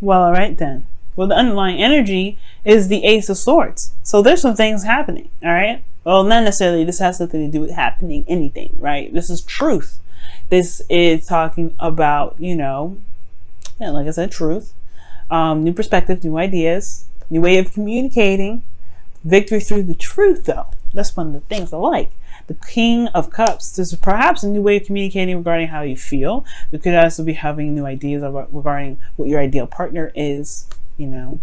Well, all right then. Well, the underlying energy is the Ace of Swords. So there's some things happening, all right? Well, not necessarily this has something to do with happening anything, right? This is truth. This is talking about, you know, yeah, like I said, truth, new perspective, new ideas, new way of communicating, victory through the truth, though. That's one of the things I like. The King of Cups. There's perhaps a new way of communicating regarding how you feel. You could also be having new ideas regarding what your ideal partner is, you know,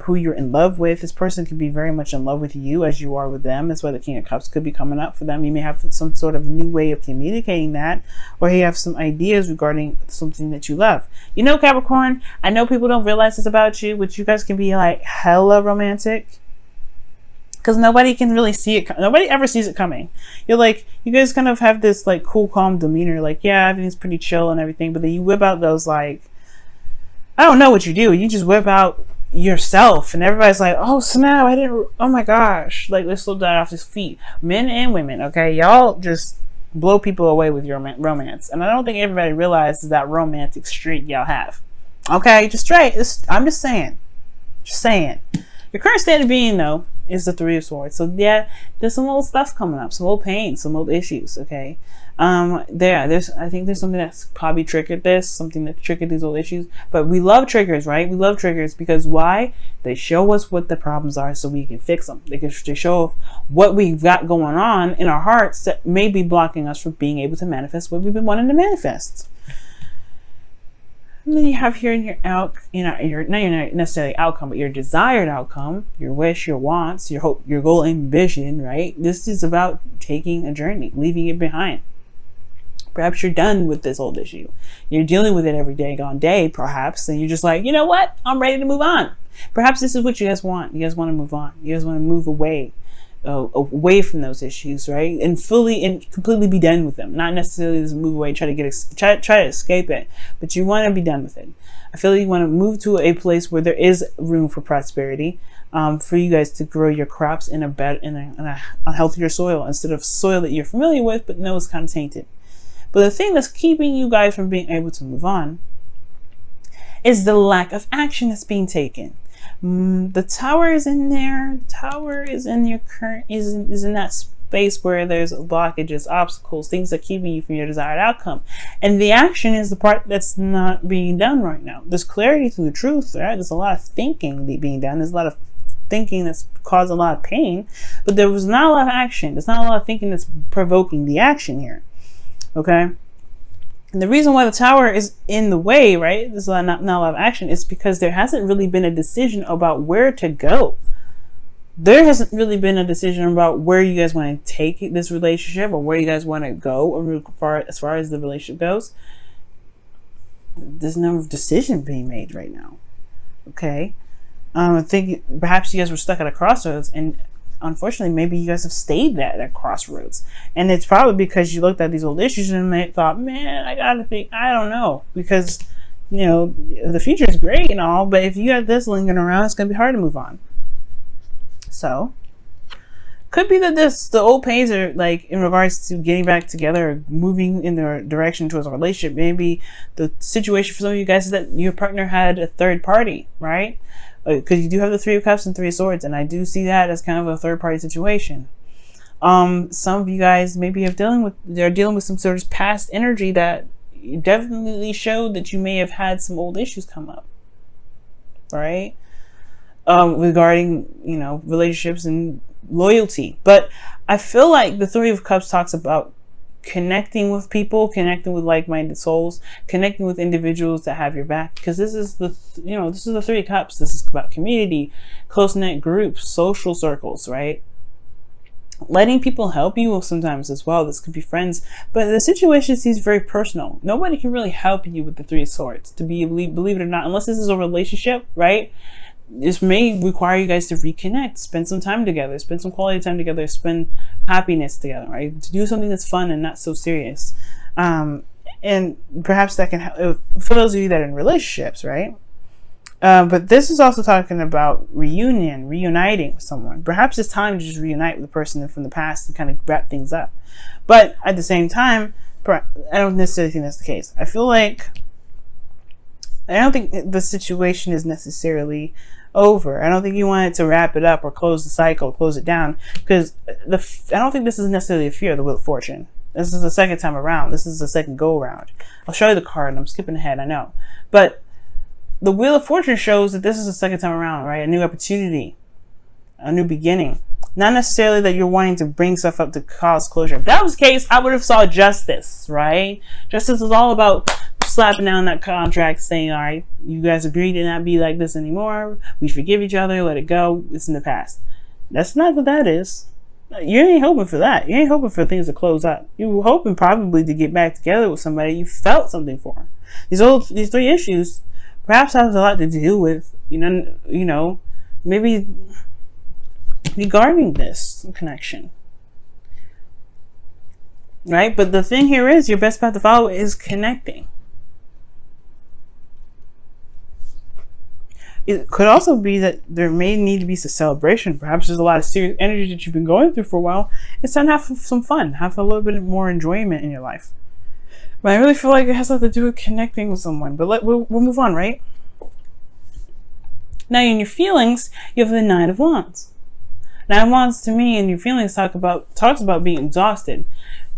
who you're in love with. This person could be very much in love with you as you are with them. That's why the King of Cups could be coming up for them. You may have some sort of new way of communicating that, or you have some ideas regarding something that you love. You know, Capricorn, I know people don't realize this about you, but you guys can be like hella romantic. Because nobody can really see it. Nobody ever sees it coming. You're like, you guys kind of have this like cool, calm demeanor. Like, yeah, everything's pretty chill and everything. But then you whip out those like, I don't know what you do. You just whip out yourself. And everybody's like, oh, snap. Oh my gosh. Like, let's slow down off his feet. Men and women, okay? Y'all just blow people away with your romance. And I don't think everybody realizes that romantic streak y'all have. Okay? Just straight. I'm just saying. Just saying. Your current state of being, though, is the Three of Swords. So yeah, there's some old stuff coming up, some old pain, some old issues. Okay, I think there's something that's probably triggered this, something that triggered these old issues. But we love triggers, right? We love triggers because why? They show us what the problems are, so we can fix them. They show what we've got going on in our hearts that may be blocking us from being able to manifest what we've been wanting to manifest. And then you have here in your not necessarily outcome, but your desired outcome, your wish, your wants, your hope, your goal and vision, right? This is about taking a journey, leaving it behind. Perhaps you're done with this old issue. You're dealing with it every day, perhaps, and you're just like, you know what? I'm ready to move on. Perhaps this is what you guys want. You guys want to move on. You guys want to move away from those issues, right? And completely be done with them. Not necessarily just move away, try to escape it, but you want to be done with it. I feel like you want to move to a place where there is room for prosperity, for you guys to grow your crops in a healthier soil instead of soil that you're familiar with, but know is kind of tainted. But the thing that's keeping you guys from being able to move on is the lack of action that's being taken. The Tower is in there. The Tower is in your is in that space where there's blockages, obstacles, things that are keeping you from your desired outcome. And the action is the part that's not being done right now. There's clarity through the truth, right? There's a lot of thinking being done. There's a lot of thinking that's caused a lot of pain, but there was not a lot of action. There's not a lot of thinking that's provoking the action here. Okay? And the reason why the Tower is in the way, right, there's not a lot of action, is because there hasn't really been a decision about where to go. There hasn't really been a decision about where you guys want to take this relationship or where you guys want to go as far as the relationship goes. There's no decision being made right now. Okay? I think perhaps you guys were stuck at a crossroads, and unfortunately, maybe you guys have stayed at that crossroads. And it's probably because you looked at these old issues and thought, man, I gotta think, I don't know. Because, you know, the future is great and all, but if you got this lingering around, it's gonna be hard to move on. So, could be that the old pains are like in regards to getting back together or moving in the direction towards a relationship. Maybe the situation for some of you guys is that your partner had a third party, right? Because you do have the Three of Cups and Three of Swords, and I do see that as kind of a third-party situation. Some of you guys maybe they're dealing with some sort of past energy that definitely showed that you may have had some old issues come up, right? Regarding, you know, relationships and loyalty. But I feel like the Three of Cups talks about connecting with people, connecting with like-minded souls, connecting with individuals that have your back, because this is the Three of Cups. This is about community, close-knit groups, social circles, right? Letting people help you sometimes as well. This could be friends, but the situation seems very personal. Nobody can really help you with the Three of Swords, believe it or not, unless this is a relationship, right? This may require you guys to reconnect, spend some time together, spend some quality time together, spend happiness together, right? To do something that's fun and not so serious. And perhaps that can help for those of you that are in relationships, right? But this is also talking about reuniting with someone. Perhaps it's time to just reunite with the person from the past to kind of wrap things up. But at the same time, I don't necessarily think that's the case. I feel like I don't think the situation is necessarily over. I don't think you wanted to wrap it up or close the cycle, close it down, because I don't think this is necessarily a fear of the Wheel of Fortune. This is the second time around. This is the second go around. I'll show you the card. I'm skipping ahead, I know. But the Wheel of Fortune shows that this is the second time around, right? A new opportunity, a new beginning. Not necessarily that you're wanting to bring stuff up to cause closure. If that was the case, I would have saw justice, right? Justice is all about slapping down that contract, saying, all right, you guys agree to not be like this anymore. We forgive each other. Let it go. It's in the past. That's not what that is. You ain't hoping for that. You ain't hoping for things to close up. You were hoping probably to get back together with somebody you felt something for. These three issues perhaps has a lot to do with, you know, maybe regarding this connection, right? But the thing here is, your best path to follow is connecting. It could also be that there may need to be some celebration. Perhaps there's a lot of serious energy that you've been going through for a while. It's time to have some fun, have a little bit more enjoyment in your life. But I really feel like it has a lot to do with connecting with someone. But we'll move on, right? Now, in your feelings, you have the Nine of Wands. Nine of Wands, to me, in your feelings, talks about being exhausted.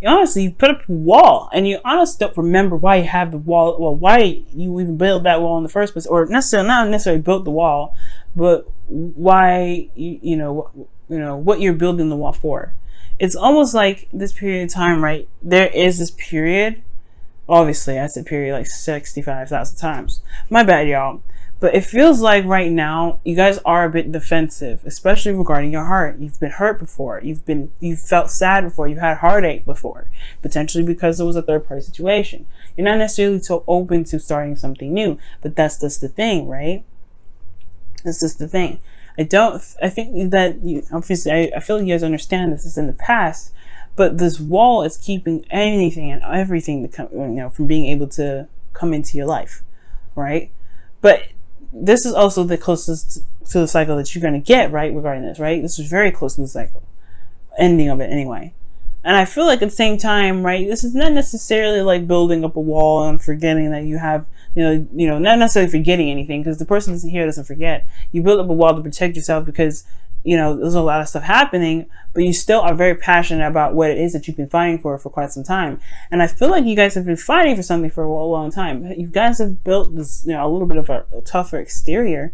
Honestly, you put up a wall, and you honestly don't remember why you have the wall. Well, why you even built that wall in the first place, or not necessarily built the wall, but why you know what you're building the wall for. It's almost like this period of time, right? There is this period. Obviously, I said period like 65,000 times. My bad, y'all. But it feels like right now you guys are a bit defensive, especially regarding your heart. You've been hurt before. You've felt sad before. You've had heartache before, potentially because it was a third party situation. You're not necessarily so open to starting something new, but that's just the thing, right? That's just the thing. I think that you obviously I feel like you guys understand this is in the past, but this wall is keeping anything and everything to come, from being able to come into your life, right? But this is also the closest to the cycle that you're going to get, right, regarding this, right? This is very close to the cycle, ending of it anyway. And I feel like at the same time, right, this is not necessarily like building up a wall and forgetting that you have, not necessarily forgetting anything, because the person here doesn't forget. You build up a wall to protect yourself because, there's a lot of stuff happening, but you still are very passionate about what it is that you've been fighting for quite some time. And I feel like you guys have been fighting for something for a long time. You guys have built this, a little bit of a tougher exterior,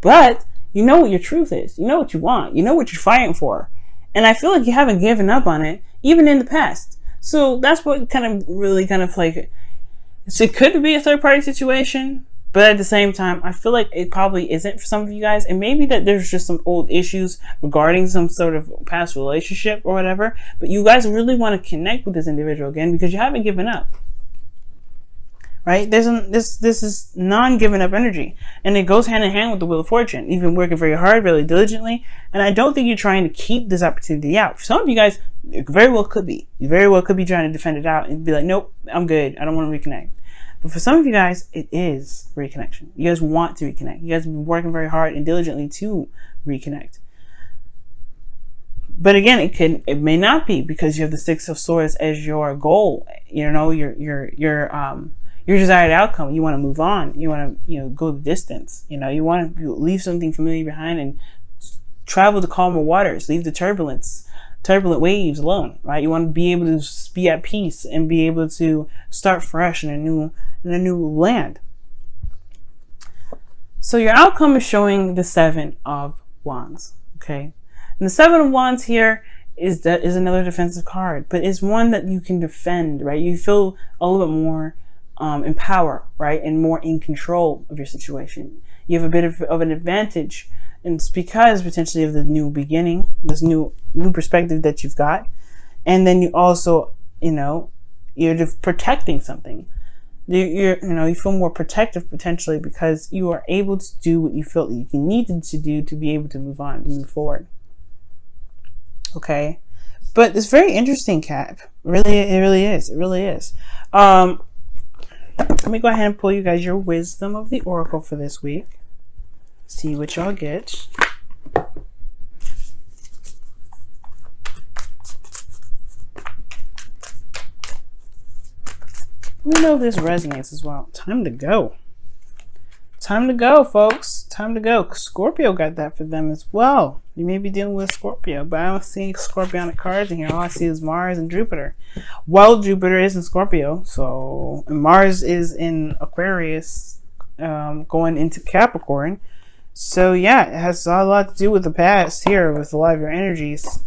but you know what your truth is. You know what you want. You know what you're fighting for. And I feel like you haven't given up on it, even in the past. So that's what kind of like, so it could be a third party situation, but at the same time, I feel like it probably isn't for some of you guys. And maybe that there's just some old issues regarding some sort of past relationship or whatever. But you guys really want to connect with this individual again because you haven't given up. Right? This is non-giving up energy. And it goes hand in hand with the Wheel of Fortune. You've been working very hard, really diligently. And I don't think you're trying to keep this opportunity out. For some of you guys, it very well could be. You very well could be trying to defend it out and be like, nope, I'm good. I don't want to reconnect. But for some of you guys, it is reconnection. You guys want to reconnect. You guys have been working very hard and diligently to reconnect. But again, it may not be because you have the Six of Swords as your goal. Your desired outcome. You want to move on. You want to go the distance. You want to leave something familiar behind and travel to calmer waters. Leave the turbulent waves alone, right? You want to be able to be at peace and be able to start fresh in a new land. So your outcome is showing the Seven of Wands, okay? And the Seven of Wands here is another defensive card, but it's one that you can defend, right? You feel a little bit more in power, right? And more in control of your situation. You have a bit of an advantage. And it's because potentially of the new beginning, this new perspective that you've got. And then you also, you're just protecting something. You feel more protective potentially because you are able to do what you felt you needed to do to be able to move on, to move forward. Okay. But it's very interesting, Cap. It really is. Let me go ahead and pull you guys your wisdom of the Oracle for this week. See what y'all get. Let me know if this resonates as well. Time to go. time to go, folks. Time to go. Scorpio got that for them as well. You may be dealing with Scorpio, but I don't see Scorpionic cards in here. All I see is Mars and Jupiter. Well, Jupiter is in Scorpio, so and Mars is in Aquarius, going into Capricorn. So yeah, it has a lot to do with the past here, with a lot of your energies.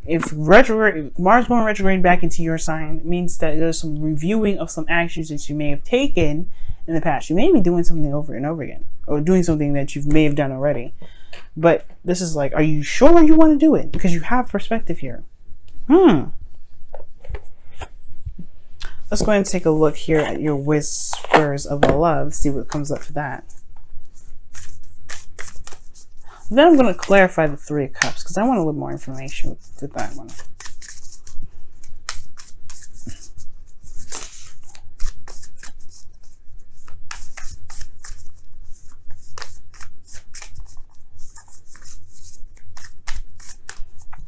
If retrograde, Mars going retrograde back into your sign, it means that there's some reviewing of some actions that you may have taken in the past. You may be doing something over and over again, or doing something that you may have done already. But this is like, are you sure you want to do it? Because you have perspective here. Let's go ahead and take a look here at your whispers of love, see what comes up for that. Then I'm going to clarify the Three of Cups because I want a little more information with that one.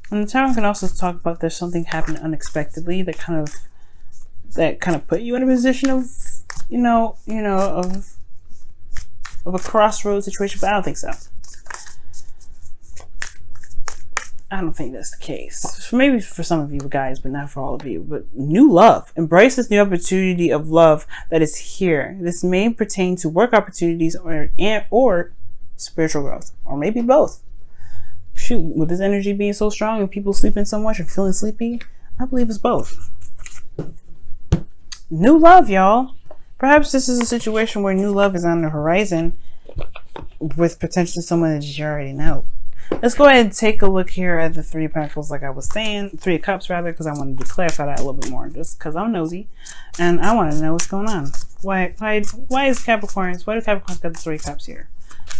And the Tower can also talk about there's something happened unexpectedly that kind of put you in a position of, of a crossroads situation, but I don't think so. I don't think that's the case. Maybe for some of you guys, but not for all of you. But new love. Embrace this new opportunity of love that is here. This may pertain to work opportunities or spiritual growth, or maybe both. Shoot, with this energy being so strong and people sleeping so much or feeling sleepy, I believe it's both. New love, y'all. Perhaps this is a situation where new love is on the horizon with potentially someone that you already know. Let's go ahead and take a look here at the Three of Pentacles, like I was saying, Three of Cups rather, because I wanted to clarify that a little bit more, just because I'm nosy and I want to know what's going on. Why is Capricorns? Why do Capricorns got the Three of Cups here?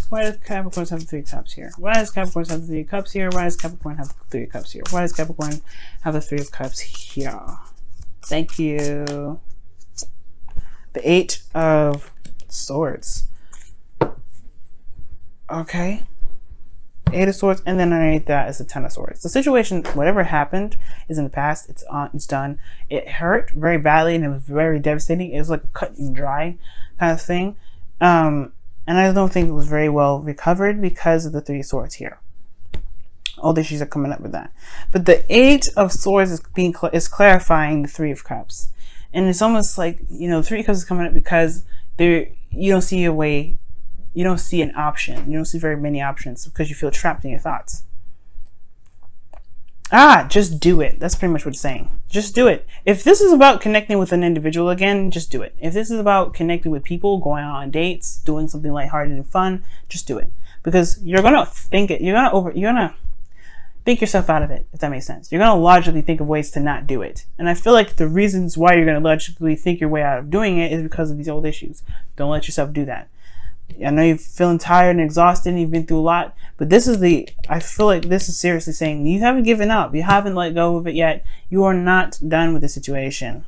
Why does Capricorns have the Three of Cups here? Why does Capricorns have the Three of Cups here? Why does Capricorn have the Three of Cups here? Why does Capricorn have the Three of Cups here? Thank you. The Eight of Swords. Okay. Eight of Swords, and then underneath that is the Ten of Swords. The situation, whatever happened, is in the past. It's on. It's done. It hurt very badly, and it was very devastating. It was like cut and dry kind of thing. And I don't think it was very well recovered because of the Three of Swords here. All the issues are coming up with that. But the Eight of Swords is clarifying the Three of Cups, and it's almost like, Three of Cups is coming up because you don't see a way. You don't see an option. You don't see very many options because you feel trapped in your thoughts. Just do it. That's pretty much what it's saying. Just do it. If this is about connecting with an individual again, just do it. If this is about connecting with people, going out on dates, doing something lighthearted and fun, just do it. Because you're gonna think it. You're gonna think yourself out of it, if that makes sense. You're gonna logically think of ways to not do it. And I feel like the reasons why you're gonna logically think your way out of doing it is because of these old issues. Don't let yourself do that. I know you're feeling tired and exhausted and you've been through a lot, but I feel like this is seriously saying you haven't given up. You haven't let go of it yet. You are not done with the situation.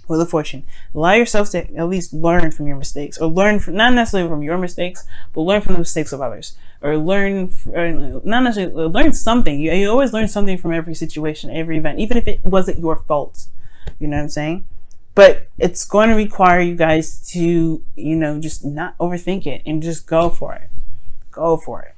Wheel of Fortune. Allow yourself to at least learn from your mistakes, or learn from, not necessarily from your mistakes, but learn from the mistakes of others, or learn something. You always learn something from every situation, every event, even if it wasn't your fault. You know what I'm saying? But it's going to require you guys to, just not overthink it and just go for it. Go for it.